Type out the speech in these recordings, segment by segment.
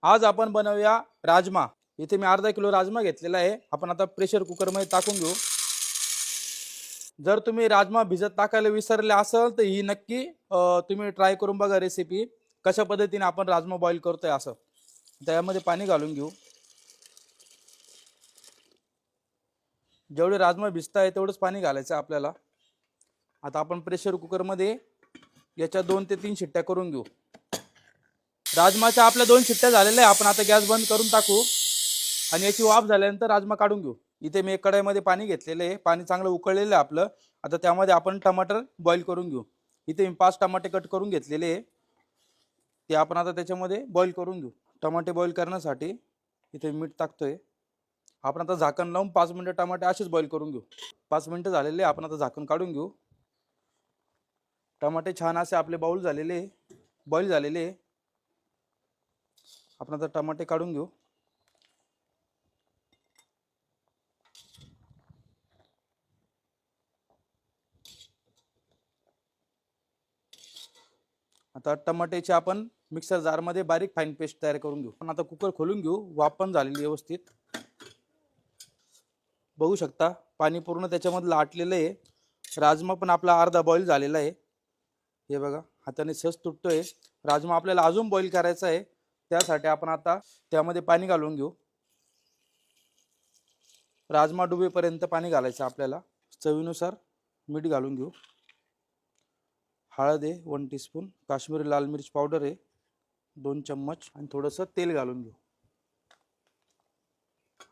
आज आपण बनवूया राजमा। इथे मी अर्धा किलो राजमा घेतलेला आहे। आपण आता प्रेशर कुकर मध्ये टाकून घेऊ। जर तुम्ही राजमा भिजत टाकायला विसरले असाल तर ही नक्की तुम्ही ट्राय करून बघा रेसिपी, कशा पद्धतीने आपण राजमा बॉईल करतोय असं। त्यामध्ये पाणी घालून घेऊ। जेवढे राजमा भिजताय तेवढंच पाणी घालायचं आपल्याला। आता आपण प्रेशर कुकर मध्ये याच्या 2 ते 3 शिट्ट्या करून घेऊ। राजमाच्या आपल्या 2 शिट्ट्या झालेल्या आहे। आपण आता गॅस बंद करून टाकू आणि याची वाफ झाल्यानंतर राजमा काढून घेऊ। इथे मी एक कढईमध्ये पाणी घेतलेले आहे। पाणी चांगलं उकळलेलं आहे आपलं। आता त्यामध्ये आपण टमाटर बॉईल करून घेऊ। इथे मी 5 टमाटे कट करून घेतलेले आहे, ते आपण आता त्याच्यामध्ये बॉईल करून घेऊ। टमाटे बॉईल करण्यासाठी इथे मीठ टाकतोय। आपण आता झाकण लावून 5 मिनिटं टमाटे असेच बॉईल करून घेऊ। 5 मिनिटं झालेले, आपण आता झाकण काढून घेऊ। टमाटे छान असे आपले बॉईल झालेले, बॉईल झालेले। आपण आता टमाटे काढून घेऊ। आता टमाट्याची आपण मिक्सर जार मध्ये बारीक फाईन पेस्ट तयार करून घेऊ। पण आता कुकर खोलून घेऊ। वाफ पण झालेली व्यवस्थित, बघू शकता पाणी पूर्ण त्याच्यामध्ये आटलेलं आहे। राजमा पण आपला अर्धा बॉईल झालेला आहे। हे बघा हाताने सहज तुटतोय। राजमा आपल्याला अजून बॉईल करायचा आहे, त्यासाठी आपण आता त्यामध्ये पाणी घालून घेऊ। राजमा डुबेपर्यंत पाणी घालायचं आपल्याला। चवीनुसार मीठ घालून घेऊ। हळद आहे 1 टीस्पून, काश्मीरी लाल मिर्च पावडर आहे 2 चम्मच आणि थोडंसं तेल घालून घेऊ।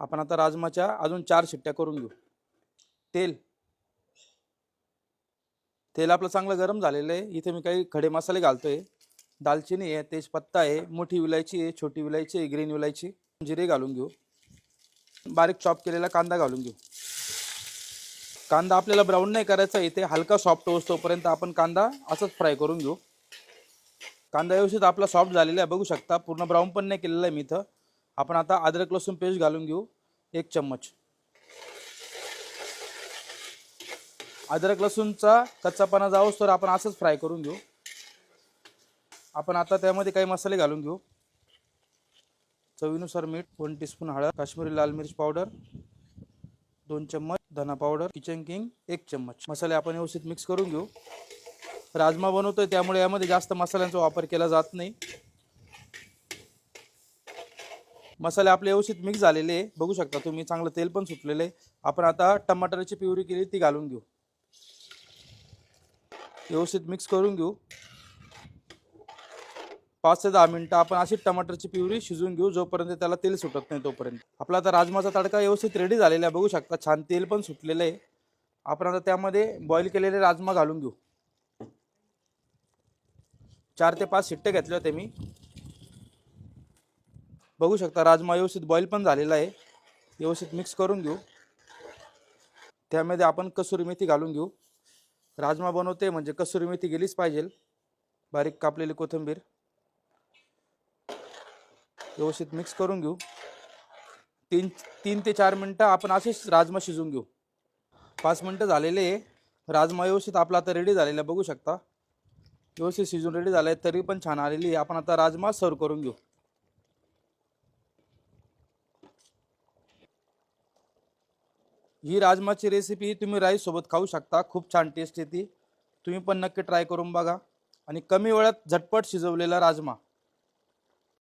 आपण आता राजमाच्या अजून 4 शिट्ट्या करून घेऊ। तेल आपलं चांगलं गरम झालेलं आहे। इथे मी काही खडे मसाले घालतोय। दालचिनी आहे, तेजपत्ता आहे, मोठी विलायची आहे, छोटी विलायची आहे, ग्रीन विलायची, जिरे घालून घेऊ। बारीक चॉप केलेला कांदा घालून घेऊ। कांदा आपल्याला ब्राऊन नाही करायचा, इथे हलका सॉफ्ट होईपर्यंत आपण कांदा असंच फ्राय करून घेऊ। कांदा व्यवस्थित आपला सॉफ्ट झालेला आहे, बघू शकता पूर्ण ब्राऊन पण नाही केलेला आहे मी इथं। आपण आता अद्रक लसूण पेस्ट घालून घेऊ 1 चम्मच। अद्रक लसूणचा कच्चापणा जाऊस तर आपण असंच फ्राय करून घेऊ। आपण आता त्यामध्ये काही मसाले घालून घेऊ। चवीनुसार मीठ, 1 टीस्पून हळद, काश्मीरी लाल मिर्च पावडर 2 चम्मच, धना पावडर, किचन किंग 1 चम्मच। मसाले आपण व्यवस्थित मिक्स करून घेऊ। राजमा बनवतोय त्यामुळे यामध्ये जास्त मसाल्यांचा वापर केला जात नाही। मसाले आपले व्यवस्थित मिक्स झालेले आहे, बघू शकता तुम्ही चांगलं तेल पण सुटलेलं आहे। आपण आता टमाटरची प्युरी केली ती घालून घेऊ। व्यवस्थित मिक्स करून घेऊ। 5 ते 10 मिनिटं आपण अशी टमाटरची प्युरी शिजवून घेऊ, जोपर्यंत त्याला तेल सुटत नाही तोपर्यंत। आपला आता राजमाचा तडका व्यवस्थित रेडी झालेला आहे, बघू शकता छान तेल पण सुटलेलं आहे। आपण आता त्यामध्ये बॉईल केलेले राजमा घालून घेऊ। 4 ते 5 शिट्टे घेतले होते मी, बघू शकता राजमा व्यवस्थित बॉईल पण झालेला आहे। व्यवस्थित मिक्स करून घेऊ। त्यामध्ये आपण कसुरी मेथी घालून घेऊ। राजमा बनवते म्हणजे कसुरी मेथी गेलीच पाहिजे। बारीक कापलेली कोथिंबीर व्यवस्थित मिक्स करून घेऊ। 3 ते 4 मिनिटं आपण असेच राजमा शिजवून घेऊ। 5 मिनिटं झालेले आहे। राजमा व्यवस्थित आपला आता रेडी झालेला बघू शकता, व्यवस्थित शिजून रेडी झालाय, तरी पण छान आलेली आहे। आपण आता राजमा सर्व करून घेऊ। ही राजमाची रेसिपी तुम्ही राईस सोबत खाऊ शकता, खूप छान टेस्ट येते। तुम्ही पण नक्की ट्राय करून बघा। आणि कमी वेळात झटपट शिजवलेला राजमा